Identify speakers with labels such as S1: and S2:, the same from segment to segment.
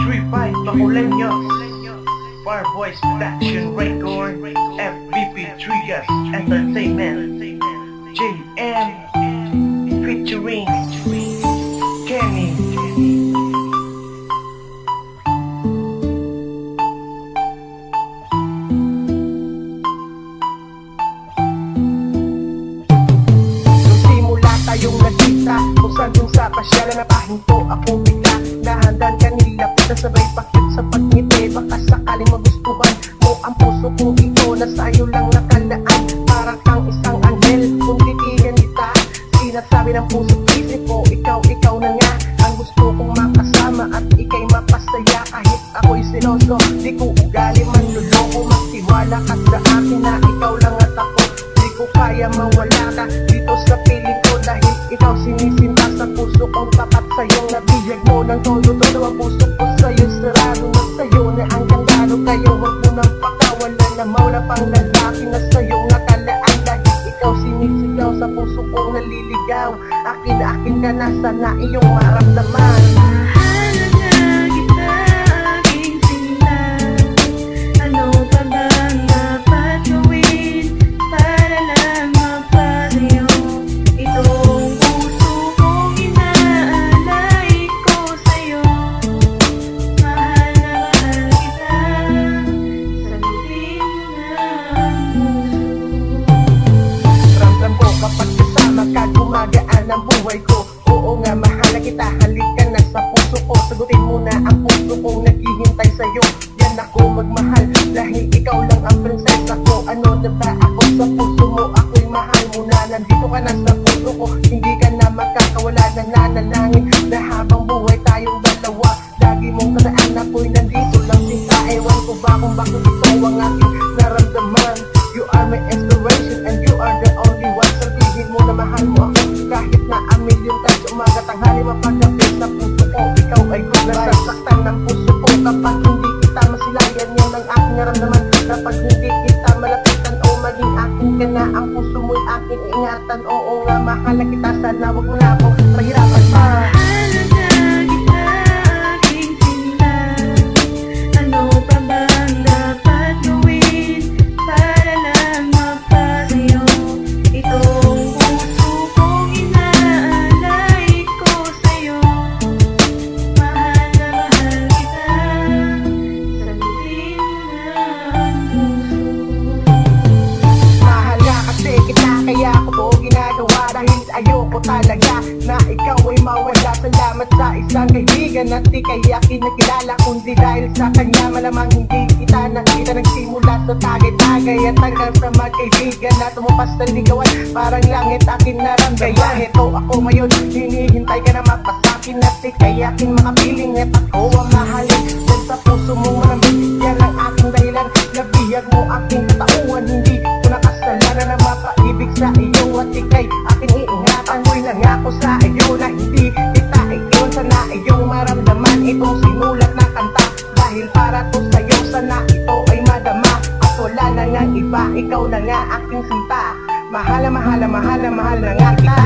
S1: 35 Bacoleños, Bar Boys Production Record, FBP Trigas Entertainment, JM featuring Kenny.
S2: Tayong nagkita kung saan dun sa pasyalan na pahinto ako bigla nahandan ka nilapit na sabay pakit sa pagngiti. Baka sakaling magustuhan mo ang puso kong ito na sa'yo lang nakalaan. Parang kang isang anghel kung titigan kita. Sinasabi ng puso't isip ko, ikaw na nga ang gusto kong makasama at ika'y mapasaya. Kahit ako'y siloso, di ko ugali man luloko. Magtiwala ka sa akin na ikaw lang at ako. Di ko kaya mawala ka dito sa piling ko. Dahil ikaw sinisinta sa puso kong tapat sa'yong nabiyag mo ng todo-todo. Ang puso ko sa'yo sarado na sa'yo na ang gandano. Kayo wag mo nang pakawala na mauna pang lalaki na sa'yong nakalaan. Dahil ikaw sinisigaw sa puso kong naliligaw. Akin na akin ka na sana iyong maramdaman. Ang buhay ko, oo nga mahal na kita. Halika na sa puso ko, sagutin mo na ang puso kong naghihintay sa'yo. Yan ako magmahal dahil ikaw lang ang prinsesa ko. Ano na ba ako sa puso mo? Ako'y mahal mo na. Nandito ka na sa puso ko, hindi ka na makakawala. Nananalangin na habang buhay tayong dalawa. Lagi mong tandaan ako'y nandito lang sinta. Ewan ko ba kung bakit ito ang aking naramdaman. You are my inspiration and you are the only one. Sabihin mo na mahal mo ako kahit na a million times. Umaga, tanghali, mapagabi sa puso ko. Ikaw ay good. Nasasaktan ng puso ko kapag hindi kita masilayan. Yan ang aking naramdaman kapag hindi kita malapitan. O maging akin ka na, ang puso mo'y aking ingatan. Oo nga, mahal na kita, sana wag mo na akong pahirapan pa. Kaya ako to ginagawa dahil ayoko talaga na ikaw ay mawala. Salamat sa isang kaibigan at di kaya kinakilala, kundi dahil sa kanya malamang hindi kita nakita. Nagsimula sa tagay-tagay at hanggang sa magkaibigan na tumupas ng ligawan. Parang langit akin naramdaman. Kaya ito ako ngayon, hinihintay ka na mapasakin at di kaya aking makapiling at ako ang mahalin. Dahil sa puso mong maraming yan ang aking dahilan. Nabiyag mo aking katauhan, hindi ko nakasalanan na mapaibig sa iyo at ikay aking iingatan. Mo'y nangako sa iyo na hindi kita iyon. Sana iyong maramdaman itong sinulat na kanta. Dahil para to sa'yo, sana ito ay madama. At wala na ngang iba, ikaw na nga aking sinta. Mahal na mahal na mahal na mahal na nga kita.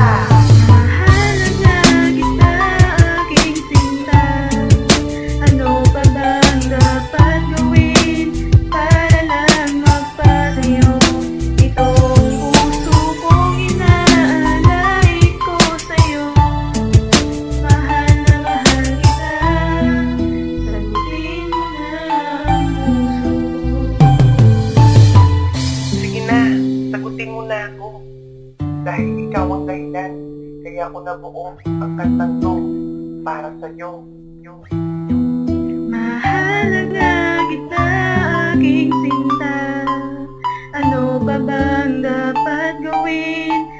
S2: Dahil ikaw ang dahilan, kaya ako nabuo ang kantang to para sa'yo.
S3: Mahalaga kita, aking sinta. Ano pa bang dapat gawin